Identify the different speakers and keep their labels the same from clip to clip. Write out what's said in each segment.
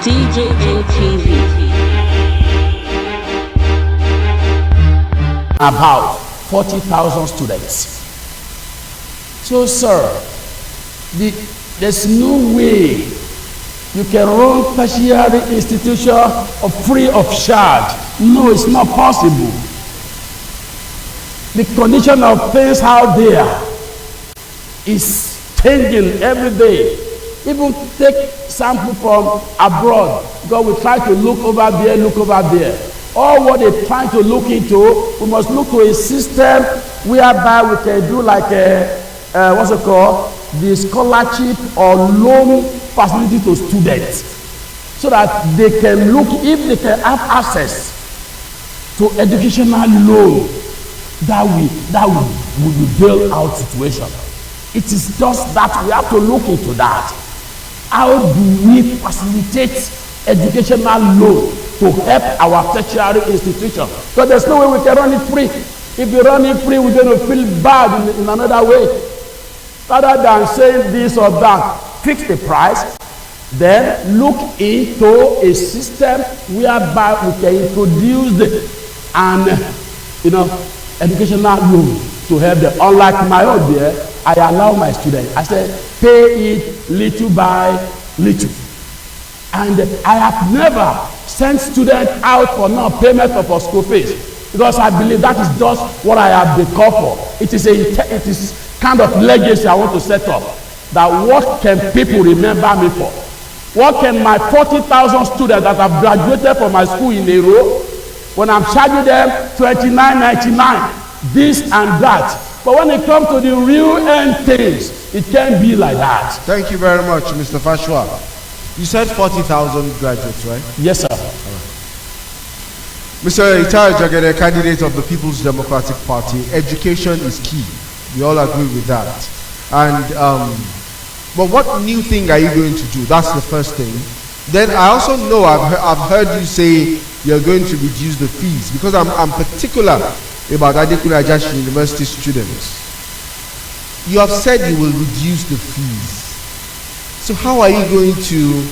Speaker 1: DJM TV.
Speaker 2: About 40,000 students. So, sir, there's no way you can run tertiary institution free of charge. No, it's not possible. The condition of things out there is changing every day. Even take sample from abroad, because we try to look over there. All what they're trying to look into, we must look to a system whereby we can do like what's it called? The scholarship or loan facility to students, so that they can look if they can have access to educational loan. That will bail out situation. It is just that we have to look into that. How do we facilitate educational loan to help our tertiary institution? Because there's no way we can run it free. If we run it free, we're going to feel bad in another way. Rather than saying this or that, fix the price, then look into a system whereby we can introduce educational loan to help them. Unlike my own there, I allow my students, I said, pay it little by little. And I have never sent students out for non-payment of a school fees, because I believe that is just what I have been called for. It is kind of legacy I want to set up. That what can people remember me for? What can my 40,000 students that have graduated from my school in a row, when I'm charging them $29.99, this and that. But when it comes to the real end things, it can't be like that.
Speaker 3: Thank you very much, Mr. Fashwa. You said 40,000 graduates, right?
Speaker 2: Yes, sir.
Speaker 3: Mr. Itai Jagede, candidate of the People's Democratic Party, education is key. We all agree with that. And but what new thing are you going to do? That's the first thing. Then I also know I've heard you say you're going to reduce the fees, because I'm particular about Adekunle Ajashi University students. You have said you will reduce the fees. So how are you going to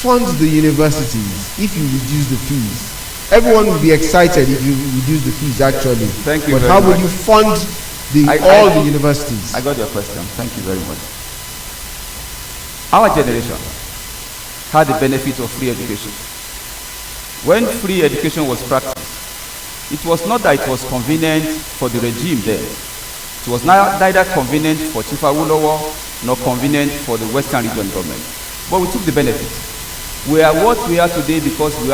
Speaker 3: fund the universities if you reduce the fees? Everyone will be excited if you reduce the fees, actually.
Speaker 4: Thank you.
Speaker 3: But how will you fund all the universities?
Speaker 4: I got your question. Thank you very much. Our generation had the benefit of free education. When free education was practiced, it was not that it was convenient for the regime then. It was neither convenient for Chief Awolowo nor convenient for the Western Region government. But we took the benefit. We are what we are today because we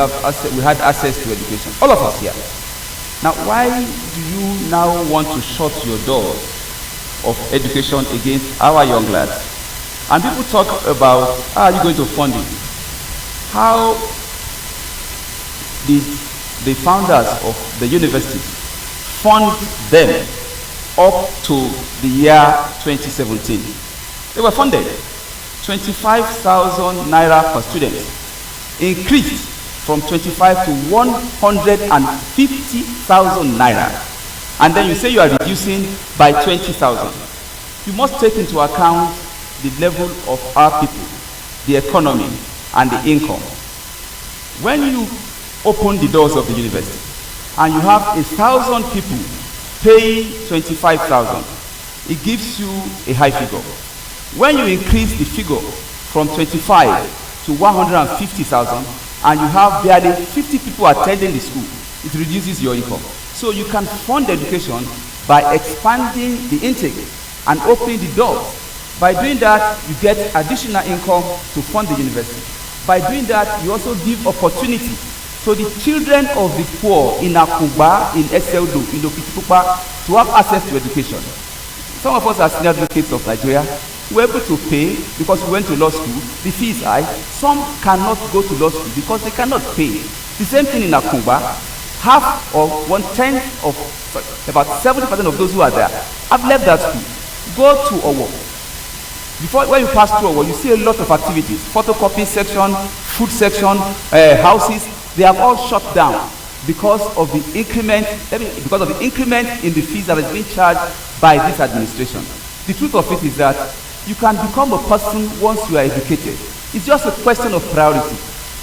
Speaker 4: had access to education. All of us here. Now, why do you now want to shut your doors of education against our young lads? And people talk about, how are you going to fund it? How did the founders of the university fund them up to the year 2017? They were funded 25,000 naira per student, increased from 25 to 150,000 naira. And then you say you are reducing by 20,000. You must take into account the level of our people, the economy, and the income. When you open the doors of the university and you have 1,000 people paying 25,000, it gives you a high figure. When you increase the figure from 25 to 150,000 and you have barely 50 people attending the school, it reduces your income. So you can fund education by expanding the intake and opening the doors. By doing that, you get additional income to fund the university. By doing that, you also give opportunity to the children of the poor in Akungba, in Eseldo, in Okitipupa, to have access to education. Some of us are senior advocates of Nigeria. We were able to pay because we went to law school. The fee is high. Some cannot go to law school because they cannot pay. The same thing in Akungba. Half or 1/10 of, about 70% of those who are there have left that school. Go to Owo. Before, when you pass through Owo, you see a lot of activities. Photocopy section, food section, houses. They have all shut down because of the increment in the fees that is being charged by this administration. The truth of it is that you can become a person once you are educated. It's just a question of priority.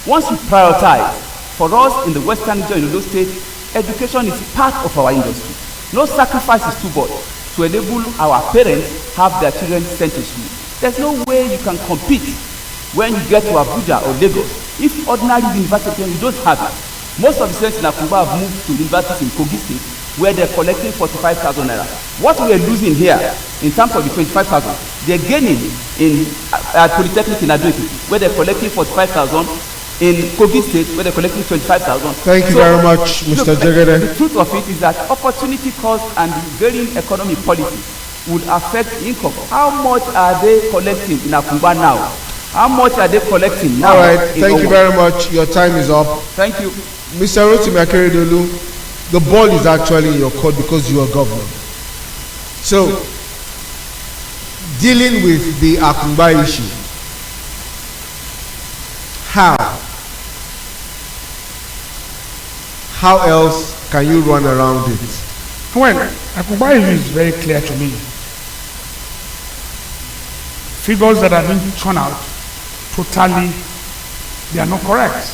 Speaker 4: Once you prioritize, for us in the Western region in Ondo State, education is part of our industry. No sacrifice is too much to enable our parents have their children sent to school. There's no way you can compete when you get to Abuja or Lagos. If ordinary university, you don't have it. Most of the students in Akumba have moved to universities in Kogi State where they're collecting 45,000 naira. What we are losing here in terms of the 25,000, they're gaining in Polytechnic in Ado-Ekiti where they're collecting 45,000, in Kogi State where they're collecting 25,000.
Speaker 3: Thank you very much, Mr. Jegede.
Speaker 4: The truth of it is that opportunity cost and the varying economic policy would affect income. How much are they collecting in Akumba now? How much are they collecting now?
Speaker 3: All right, thank you very much. Your time is up.
Speaker 4: Thank you.
Speaker 3: Mr. Rotimi Akeredolu, the ball is actually in your court because you are governor. So, dealing with the Akumba issue, how else can you run around it?
Speaker 1: Well, Akumba issue is very clear to me. Figures that have been thrown out, totally, they are not correct.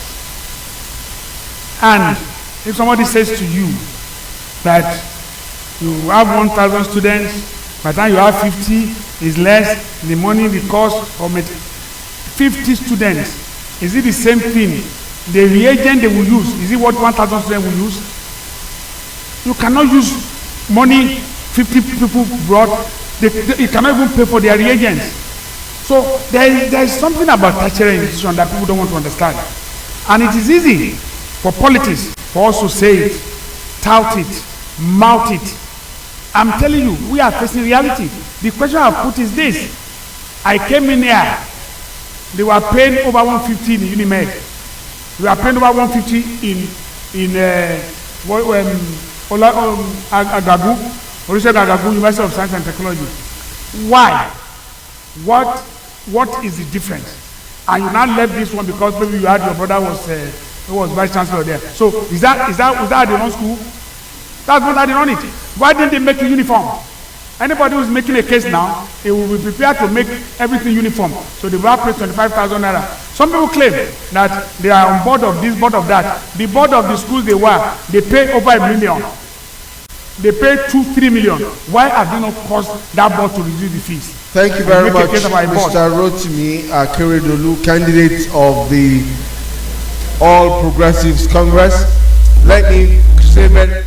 Speaker 1: And if somebody says to you that you have 1,000 students, by the time you have 50 is less, the money, the cost of 50 students, is it the same thing? The reagent they will use, is it what 1,000 students will use? You cannot use money 50 people brought, you cannot even pay for their reagents. So there is something about tertiary institution that people don't want to understand. And it is easy for politics for us to say it, tout it, mouth it. I'm telling you, we are facing reality. The question I have put is this. I came in here, they were paying over 150 in Unimed. We are paying over 150 in Agagu, Agagu, University of Science and Technology. Why? What is the difference? And you now left this one because maybe you had your brother was vice chancellor there. So was that the wrong school? That's not how they run it. Why didn't they make a uniform? Anybody who's making a case now, they will be prepared to make everything uniform. So they will pay 25,000 naira. Some people claim that they are on board of this, board of that. The board of the schools they pay over $1 million. They pay 2-3 million. Why have they not caused that board to reduce the fees?
Speaker 3: Thank you very much, Mr. Rotimi Akeredolu, candidate of the All Progressives Congress. Let me say that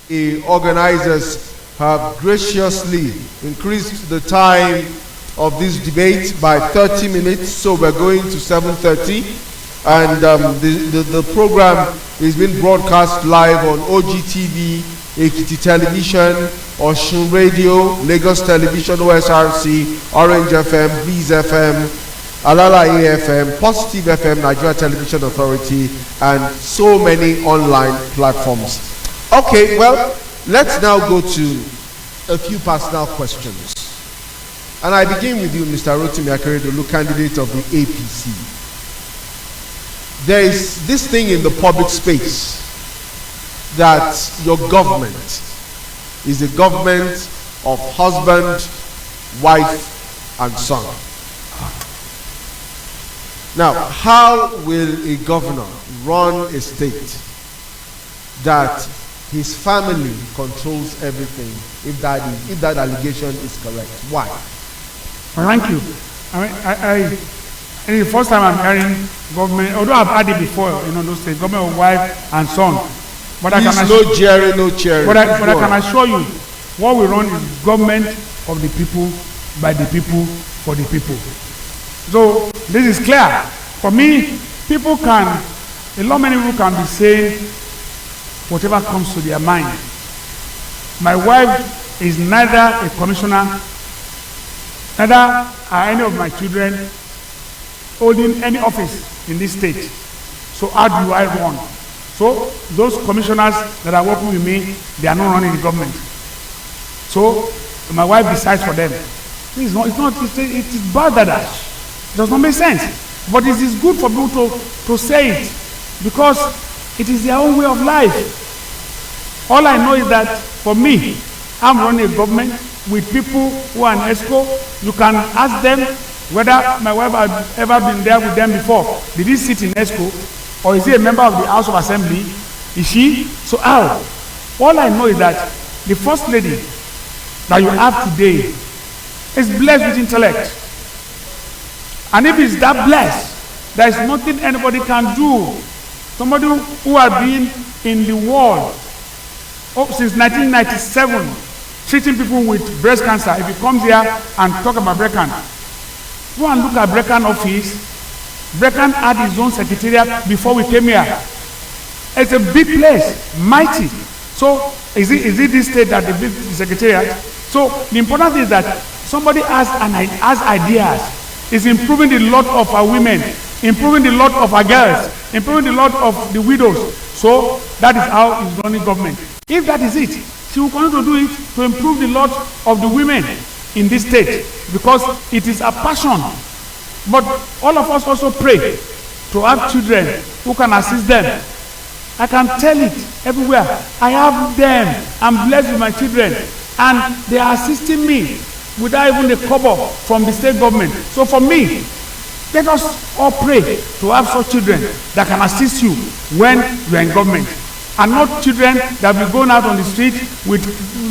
Speaker 3: the organizers have graciously increased the time of this debate by 30 minutes, so we're going to 7:30, and the program is being broadcast live on OGTV, Ekiti Television, Osun Radio, Lagos Television, OSRC, Orange FM, Breeze FM, Alala AFM, Positive FM, Nigeria Television Authority, and so many online platforms. Okay, well, let's now go to a few personal questions. And I begin with you, Mr. Rotimi Akeredolu, candidate of the APC. There is this thing in the public space that your government is a government of husband, wife, and son. Now, how will a governor run a state that his family controls everything if that allegation is correct? Why?
Speaker 1: Thank you. The first time I'm hearing government, although I've had it before in Ondo State, government of wife and son. But I can
Speaker 3: no cheering, no cheering.
Speaker 1: But I can assure you, what we run is government of the people, by the people, for the people. So this is clear. For me, many people can be saying whatever comes to their mind. My wife is neither a commissioner, neither are any of my children holding any office in this state. So how do I run? So those commissioners that are working with me, they are not running the government. So my wife decides for them. It is bad. It does not make sense. But it is good for people to say it because it is their own way of life. All I know is that for me, I'm running a government with people who are in ESCO. You can ask them whether my wife had ever been there with them before. Did he sit in ESCO? Or is he a member of the House of Assembly? Is she? So how? All I know is that the first lady that you have today is blessed with intellect. And if it's that blessed, there is nothing anybody can do. Somebody who has been in the world since 1997, treating people with breast cancer, if he comes here and talk about Brecan, go and look at Brecan office. Brecan had his own secretariat before we came here. It's a big place, mighty. So is it this state that the big secretariat? So the important thing is that somebody has ideas. Is improving the lot of our women, improving the lot of our girls, improving the lot of the widows. So that is how he's running government. If that is it, she will continue to do it to improve the lot of the women in this state, because it is a passion. But all of us also pray to have children who can assist them. I can tell it everywhere. I have them. I'm blessed with my children, and they are assisting me without even a kobo from the state government. So for me, let us all pray to have such children that can assist you when you are in government, and not children that will be going out on the street with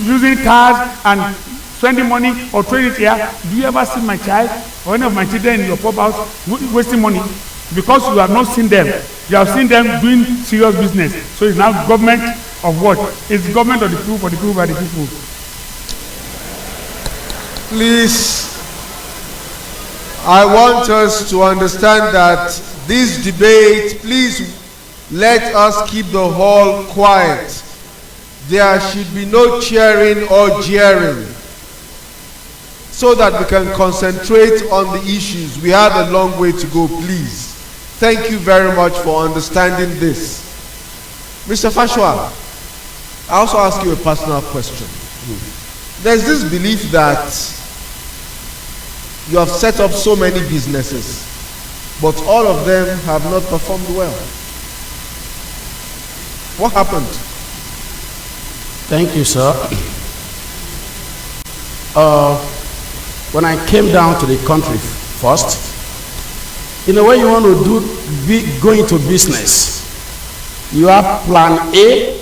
Speaker 1: using cars and spending money or trading it here. Do you ever see my child or any of my children in your pop house wasting money? Because you have not seen them. You have seen them doing serious business. So it's now government of what? It's government of the people, for the people, by the people.
Speaker 3: Please, I want us to understand that this debate, please let us keep the hall quiet. There should be no cheering or jeering, so that we can concentrate on the issues. We have a long way to go, please. Thank you very much for understanding this. Mr. Fashua, I also ask you a personal question. There's this belief that you have set up so many businesses, but all of them have not performed well. What happened?
Speaker 2: Thank you, sir. When I came down to the country first, in a way you want to go into business, you have plan A,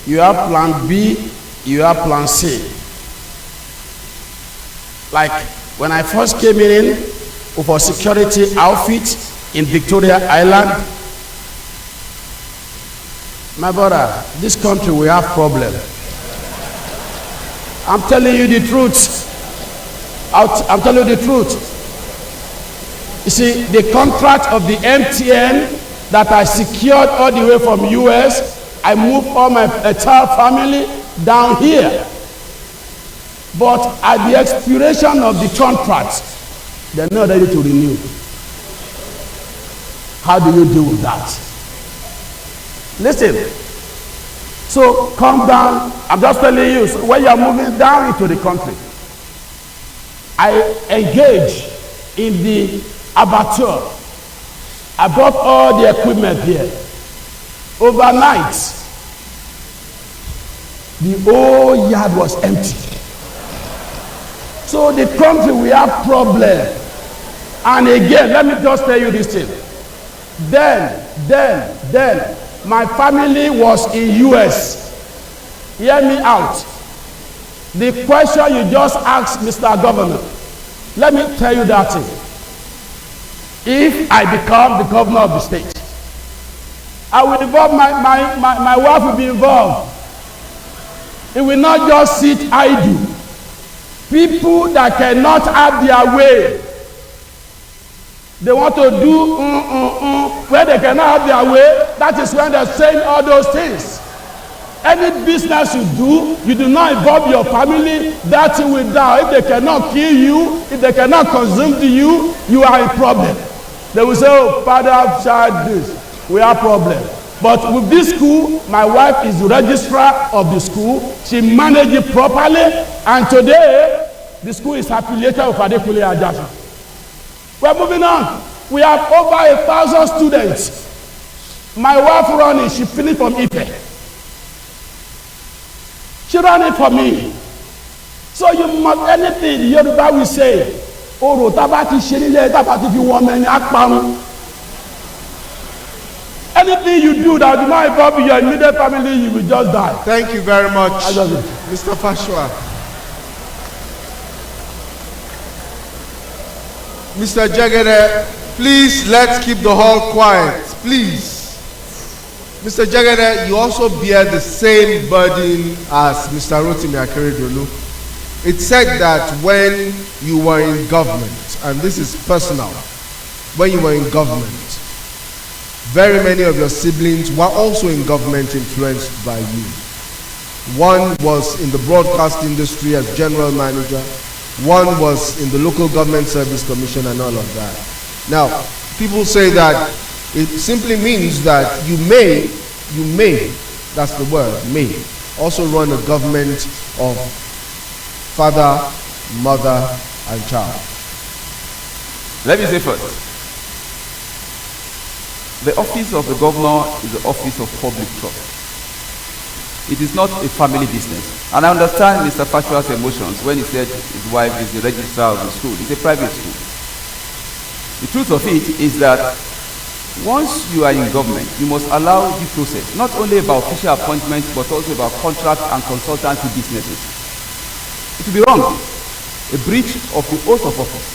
Speaker 2: you have plan B, you have plan C. Like when I first came in with a security outfit in Victoria Island, my brother, this country we have problem. I'm telling you the truth. I'm telling you the truth. You see, the contract of the MTN that I secured all the way from US, I moved all my entire family down here. But at the expiration of the contract, they're not ready to renew. How do you deal with that? Listen. So come down. I'm just telling you, so when you're moving down into the country, I engage in the abattoir. I brought all the equipment here. Overnight, the whole yard was empty. So the country, we have problem. And again, let me just tell you this thing. Then, my family was in US. Hear me out. The question you just asked, Mr. Governor, let me tell you that thing. If I become the governor of the state, I will involve my wife will be involved. It will not just sit idle. People that cannot have their way, they want to do where they cannot have their way. That is when they're saying all those things. Any business you do not involve your family, that thing will die. If they cannot kill you, if they cannot consume you, you are in problem. They will say, oh, father, child, this. We have problem. But with this school, my wife is the registrar of the school. She manages it properly. And today, the school is affiliated with Adekule Ajasa. We're moving on. We have over 1,000 students. My wife running, she finished from Ife. She ran it for me. So you must, anything Yoruba will say, orò tábà ti ṣe nílé tábà ti fi wọ́n mẹ́ni àparun. Anything you do that will not involve your immediate family, you will just die.
Speaker 3: Thank you very much, Mr. Fashua. Mr. Jagede, please let's keep the hall quiet, please. Mr. Jagede, you also bear the same burden as Mr. Rotimi Akeredolu. It said that when you were in government, and this is personal, when you were in government, very many of your siblings were also in government influenced by you. One was in the broadcast industry as general manager. One was in the local government service commission and all of that. Now, people say that it simply means that you may, that's the word, may, also run a government of father, mother, and child.
Speaker 4: Let me say first, the office of the governor is the office of public trust. It is not a family business. And I understand Mr. Fashua's emotions when he said his wife is the registrar of the school. It's a private school. The truth of it is that once you are in government, you must allow due process, not only about official appointments, but also about contract and consultancy businesses. It would be wrong, a breach of the oath of office,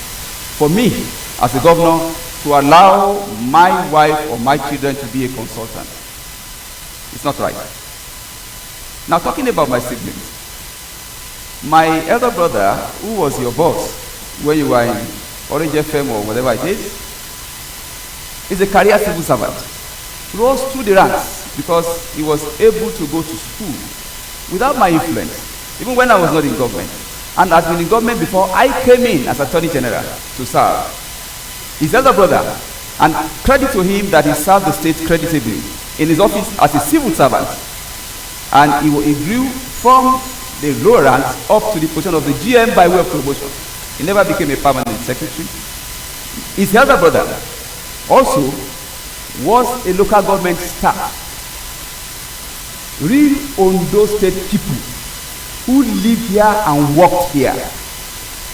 Speaker 4: for me, as a governor, to allow my wife or my children to be a consultant. It's not right. Now, talking about my siblings, my elder brother, who was your boss when you were in Orange FM or whatever it is a career civil servant. Rose through the ranks because he was able to go to school without my influence, even when I was not in government. And has been in government before I came in as Attorney General to serve. His elder brother, and credit to him that he served the state creditably in his office as a civil servant. And he grew from the lower ranks up to the position of the GM by way of promotion. He never became a permanent secretary. His elder brother also was a local government staff. Real Ondo state people who live here and worked here,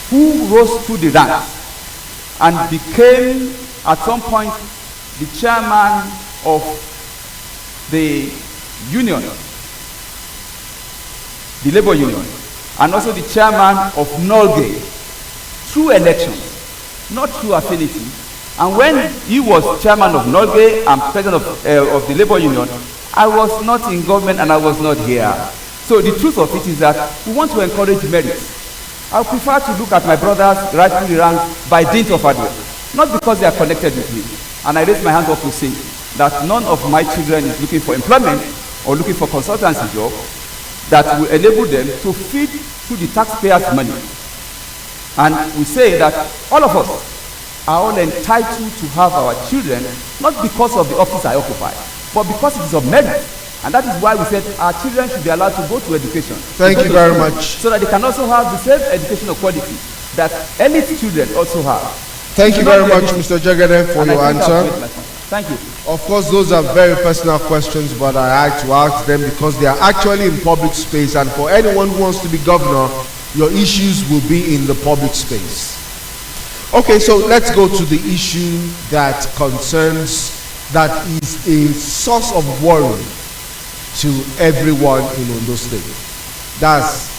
Speaker 4: who rose through the ranks and became at some point the chairman of the union, the labor union, and also the chairman of Nolge through elections, not through affinity. And when he was chairman of Nolge and president of the labor union, I was not in government and I was not here. So the truth of it is that we want to encourage merit. I prefer to look at my brothers rightfully ranked by dint of hard work, not because they are connected with me. And I raise my hand up to say that none of my children is looking for employment or looking for consultancy job that will enable them to feed through the taxpayers' money. And we say that all of us are all entitled to have our children, not because of the office I occupy, but because it is of merit. And that is why we said our children should be allowed to go to education.
Speaker 3: Thank you very much.
Speaker 4: So that they can also have the same educational quality that elite children also have.
Speaker 3: Thank you very much, Mr. Jagede, for your answer.
Speaker 4: Thank you.
Speaker 3: Of course, those are very personal questions, but I had to ask them because they are actually in public space, and for anyone who wants to be governor, your issues will be in the public space. Okay, so let's go to the issue that concerns, that is a source of worry to everyone in Ondo State. That's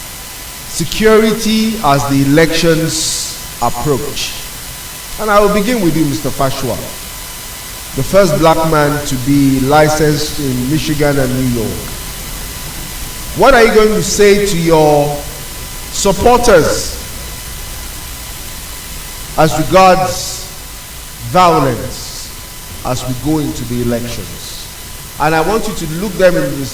Speaker 3: security as the elections approach. And I will begin with you, Mr. Fashua, the first black man to be licensed in Michigan and New York. What are you going to say to your supporters as regards violence as we go into the elections? And I want you to look them in the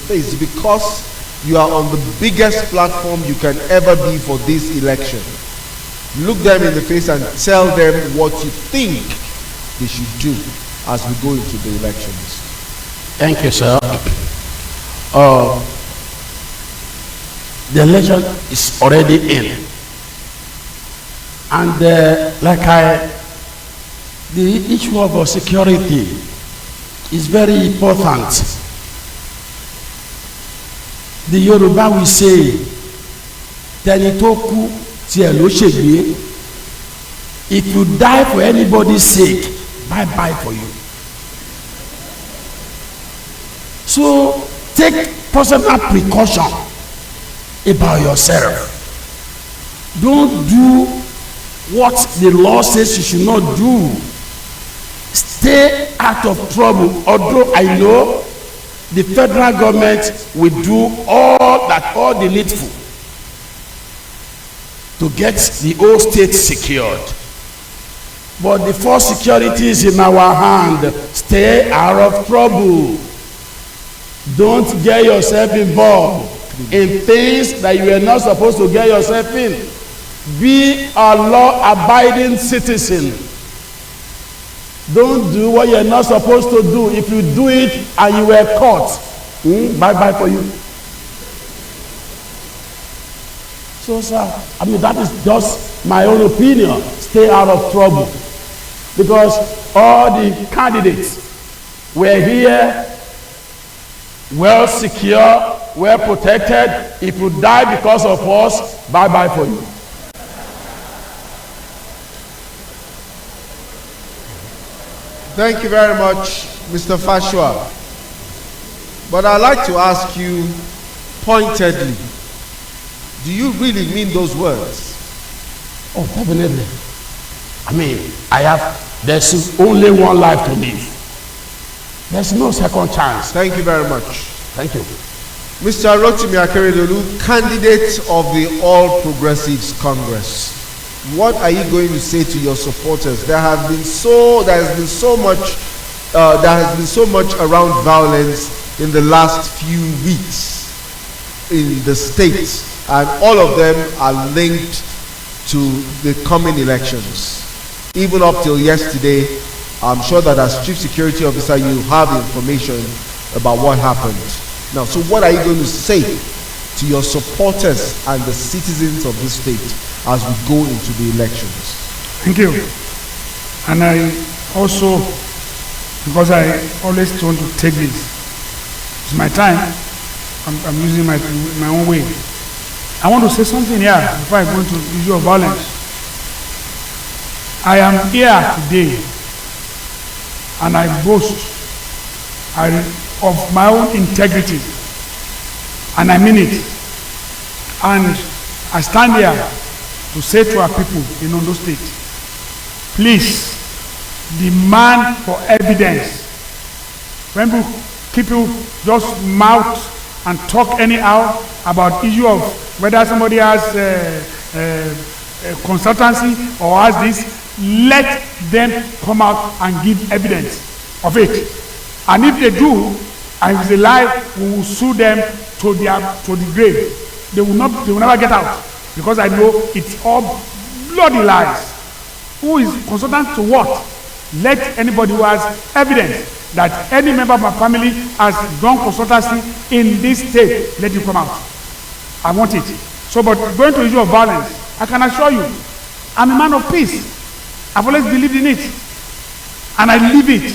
Speaker 3: face, because you are on the biggest platform you can ever be for this election. Look them in the face and tell them what you think they should do as we go into the elections.
Speaker 2: Thank you, sir. The election is already in. And the issue of security is very important. The Yoruba will say, "Tẹni tó kú tiẹ̀ ló ṣègbé." If you die for anybody's sake, bye-bye for you. So take personal precaution about yourself. Don't do what the law says you should not do. Stay out of trouble. Although I know the federal government will do all the needful to get the whole state secured. But the first security is in our hand. Stay out of trouble. Don't get yourself involved in things that you are not supposed to get yourself in. Be a law-abiding citizen. Don't do what you're not supposed to do. If you do it and you were caught, bye-bye for you. So, sir, I mean, that is just my own opinion. Stay out of trouble. Because all the candidates were here, well secure, well protected. If you die because of us, bye-bye for you.
Speaker 3: Thank you very much, Mr. Fashua. But I'd like to ask you pointedly, do you really mean those words?
Speaker 2: Oh, definitely. I mean, there's only one life to live. There's no second chance.
Speaker 3: Thank you very much.
Speaker 2: Thank you.
Speaker 3: Mr. Rotimi Akeredolu, candidate of the All Progressives Congress. What are you going to say to your supporters? There has been so much around violence in the last few weeks in the state, and all of them are linked to the coming elections. Even up till yesterday, I'm sure that as Chief Security Officer, you have information about what happened. Now, so what are you going to say to your supporters and the citizens of this state as we go into the elections?
Speaker 1: Thank you. And I also, because I always want to take this, it's my time, I'm using my own way. I want to say something here before I go into the issue of violence. I am here today and I boast of my own integrity, and I mean it. And I stand here to say to our people in Ondo State, please demand for evidence. When people just mouth and talk anyhow about issue of whether somebody has a consultancy or has this, let them come out and give evidence of it. And if they do, and if it's a lie, we will sue them to the grave. They will never get out, because I know it's all bloody lies. Who is consultant to what? Let anybody who has evidence that any member of my family has done consultancy in this state, let him come out. I want it. So, but going to the issue of violence, I can assure you, I'm a man of peace. I've always believed in it, and I live it.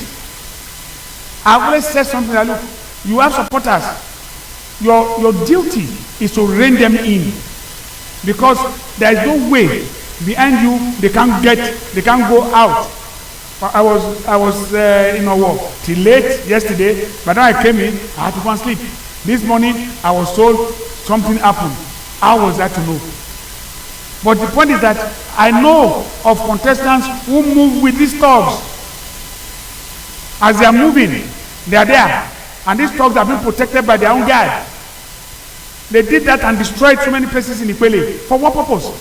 Speaker 1: I've always said something that, look, you have supporters. Your duty is to rein them in, because there is no way behind you they can't go out. I was in a war till late yesterday, but then I came in, I had to go and sleep. This morning I was told something happened. How was I to know? But the point is that I know of contestants who move with these thugs. As they are moving, they are there, and these thugs are being protected by their own guard. They did that and destroyed so many places in Ikwele. For what purpose?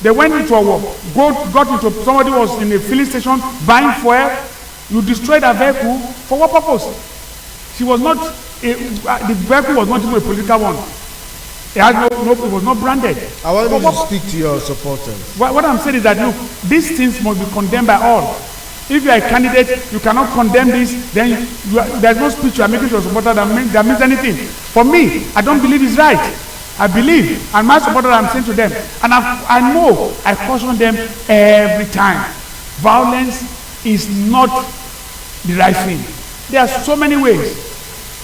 Speaker 1: They went into a war, got into, somebody was in a filling station buying fuel. You destroyed a vehicle. For what purpose? The vehicle was not even a political one. It was not branded.
Speaker 3: I want you to speak to your supporters.
Speaker 1: What I'm saying is that, look, these things must be condemned by all. If you are a candidate, you cannot condemn this, then there's no speech you are making to your supporter that means anything. For me, I don't believe it's right. I believe, and my supporters, I'm saying to them, and I know, I caution them every time. Violence is not the right thing. There are so many ways.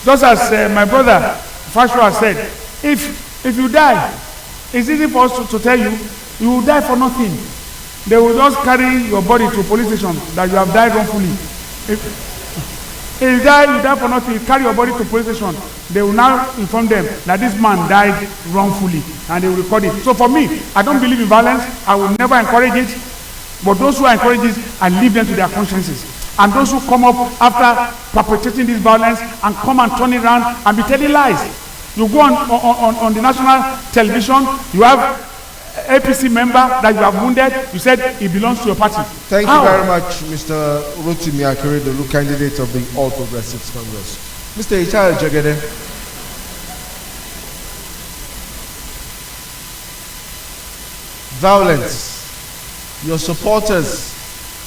Speaker 1: Just as my brother Fashua said, if you die, it's easy for us to tell you, you will die for nothing. they will just carry your body to a police station that you have died wrongfully. If you die for nothing, you carry your body to police station, they will now inform them that this man died wrongfully, and they will record it. So for me, I don't believe in violence. I will never encourage it. But those who encourage it, I leave them to their consciences. And those who come up after perpetrating this violence and come and turn it around and be telling lies. You go on the national television, you have APC member that you have wounded, you said it belongs to your party.
Speaker 3: Thank you very much, Mr. Rotimi Akeredolu, candidate of the All Progressives Congress. Mr. Ichal Jagede. Violence, your supporters,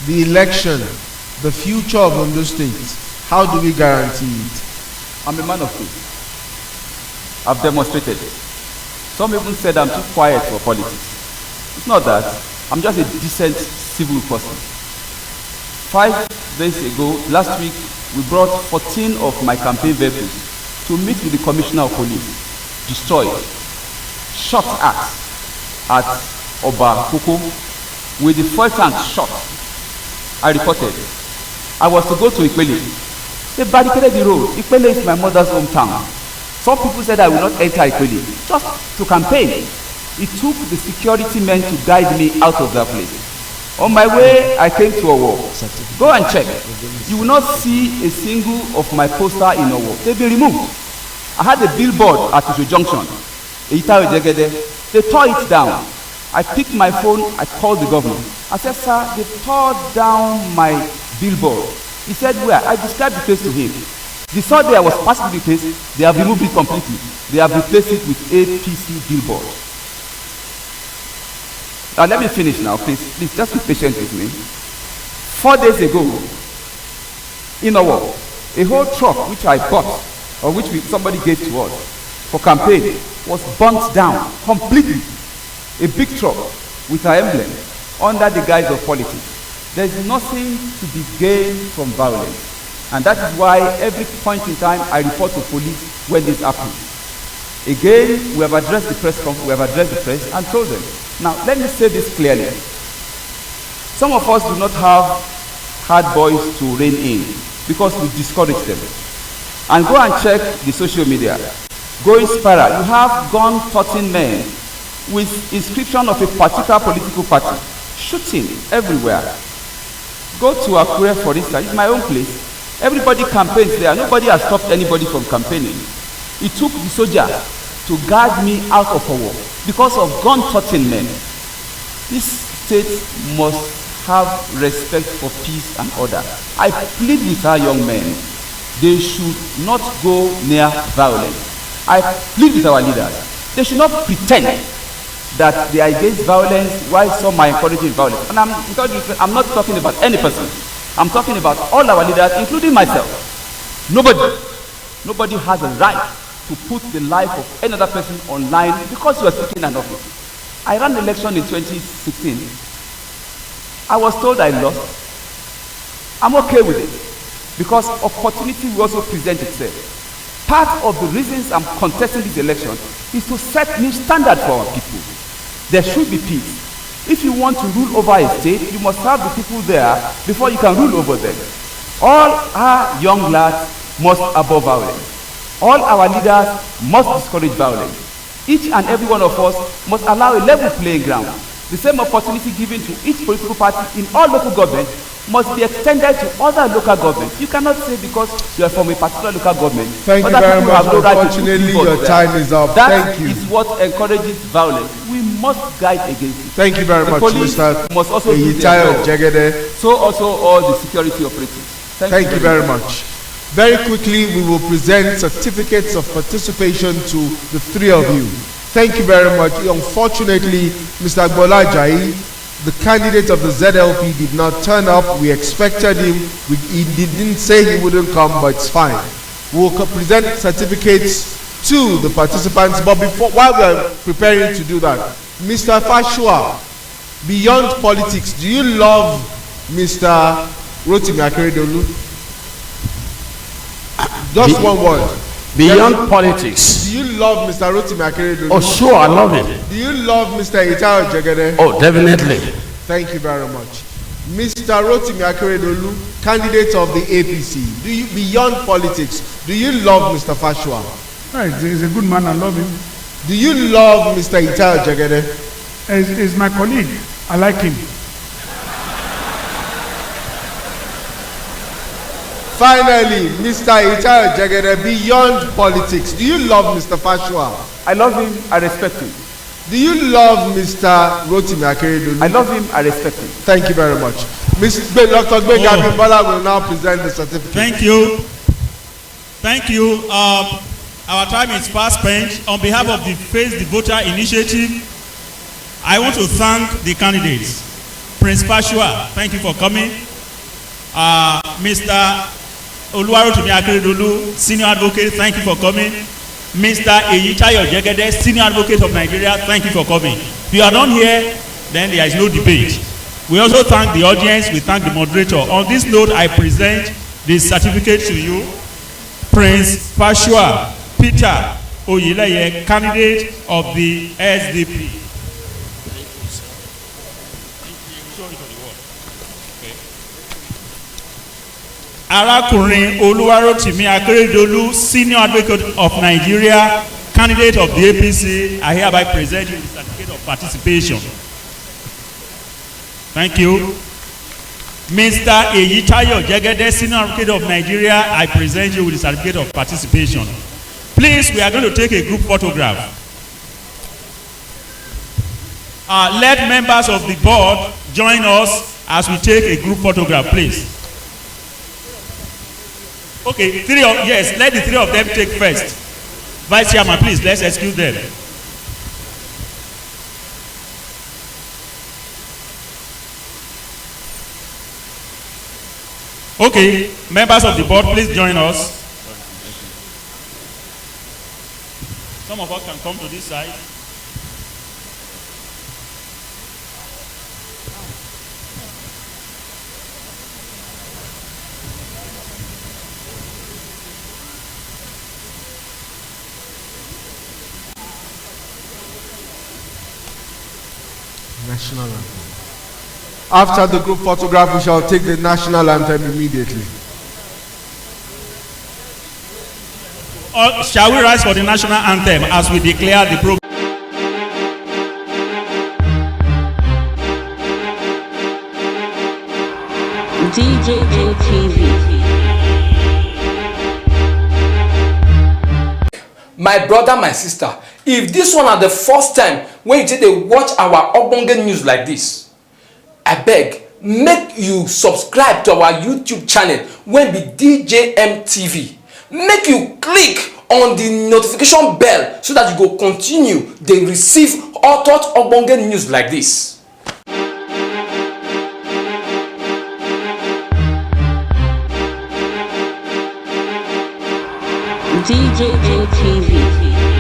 Speaker 3: the election, the future of Ondo State, how do we guarantee it?
Speaker 4: I'm a man of faith. I've demonstrated it. Some even said I'm too quiet for politics. It's not that. I'm just a decent civil person. 5 days ago, last week, we brought 14 of my campaign vehicles to meet with the Commissioner of Police, destroyed, shot at Oba Koko with the fuel tank shot. I reported. I was to go to Ipele. They barricaded the road. Ipele is my mother's hometown. Some people said I will not enter Ipele just to campaign. It took the security men to guide me out of that place. On my way, I came to Owo. Go and check. You will not see a single of my poster in Owo. They've been removed. I had a billboard at Ujo Junction. They tore it down. I picked my phone, I called the governor. I said, sir, they tore down my billboard. He said, where? I described the place to him. The Sunday I was passing the place, they have removed it completely. They have replaced it with APC billboard. Now let me finish now, please. Please, just be patient with me. 4 days ago, in Owo, a whole truck which I bought, or which somebody gave to us for campaign, was burnt down completely. A big truck with our emblem under the guise of politics. There is nothing to be gained from violence. And that is why every point in time I report to police when this happens. Again, we have addressed the press and told them. Now, let me say this clearly. Some of us do not have hard boys to rein in because we discourage them. And go and check the social media. Going spiral. You have gun-toting men with inscription of a particular political party, shooting everywhere. Go to Akure, for instance, it's my own place. Everybody campaigns there. Nobody has stopped anybody from campaigning. It took the soldier to guard me out of a war because of gun-toting men. This state must have respect for peace and order. I plead with our young men, they should not go near violence. I plead with our leaders, they should not pretend that they are against violence while some are encouraging violence. And I'm not talking about any person. I'm talking about all our leaders, including myself. Nobody has a right to put the life of another person online because you are seeking an office. I ran the election in 2016. I was told I lost. I'm okay with it because opportunity will also present itself. Part of the reasons I'm contesting this election is to set new standards for our people. There should be peace. If you want to rule over a state, you must have the people there before you can rule over them. All our young lads must abhor violence. All our leaders must discourage violence. Each and every one of us must allow a level playing ground. The same opportunity given to each political party in all local governments must be extended to other local governments. You cannot say because you are from a particular local government.
Speaker 3: Thank you very much. Unfortunately, your time is up. Thank you.
Speaker 4: That is what encourages violence. We must guide against it.
Speaker 3: Thank you very much, Mr.
Speaker 4: Must also do their job.
Speaker 3: Jagede.
Speaker 4: So also all the security operatives.
Speaker 3: Thank you very much. Very quickly, we will present certificates of participation to the three of you. Thank you very much. Unfortunately, Mr. Agbola Ajayi, the candidate of the ZLP, did not turn up. We expected him. He didn't say he wouldn't come, but it's fine. We'll present certificates to the participants. But while we're preparing to do that, Mr. Fashua, beyond politics, do you love Mr. Rotimi Akeredolu? Just one word.
Speaker 2: Beyond politics.
Speaker 3: Do you love Mr. Rotimi Akeredolu?
Speaker 2: Oh, sure, I love him.
Speaker 3: Do you love Mr. Ichao Jagede?
Speaker 2: Oh, definitely.
Speaker 3: Thank you very much. Mr. Rotimi Akeredolu, candidate of the APC. Do you, beyond politics, do you love Mr. Fashua?
Speaker 1: He's a good man. I love him.
Speaker 3: Do you love Mr. Itayo Jegede?
Speaker 1: He's my colleague. I like him.
Speaker 3: Finally, Mr. Itayo Jegede, beyond politics, do you love Mr. Fashua?
Speaker 4: I love him, I respect him.
Speaker 3: Do you love Mr. Rotimi Akeredolu?
Speaker 4: I love him, I respect him.
Speaker 3: Thank you very much. Dr. Gbenga Abimbola will now present the certificate.
Speaker 5: Thank you. Thank you. Our time is fast spent. On behalf of the Face the Voter initiative, I want to thank the candidates. Prince Fashua, thank you for coming. Mr. Oluwarotimi Akeredolu, Senior Advocate, thank you for coming. Mr. Itayo Jegede, Senior Advocate of Nigeria, thank you for coming. If you are not here, then there is no debate. We also thank the audience, we thank the moderator. On this note, I present the certificate to you. Prince Fashua Peter Oyeleye, candidate of the SDP. Arakunrin Oluwarotimi Akeredolu, Senior Advocate of Nigeria, candidate of the APC, I hereby present you the certificate of participation. Thank you. Mr. Itayo Jegede, Senior Advocate of Nigeria, I present you with the certificate of participation. Please, we are going to take a group photograph. Let members of the board join us as we take a group photograph, please. Okay, let the three of them take first. Vice Chairman, please, let's excuse them. Okay, members of the board, please join us. Some of us can come to this side.
Speaker 3: National anthem. After the group photograph, we shall take the national anthem immediately.
Speaker 5: Shall we rise for the national anthem as we declare the program?
Speaker 6: DJM TV.
Speaker 7: My brother, my sister, if this one are the first time when you take a watch our ogbonge news like this, I beg, make you subscribe to our YouTube channel when be DJM TV. Make you click on the notification bell so that you go continue to receive all thought ogbonge news like this.
Speaker 6: DJM TV.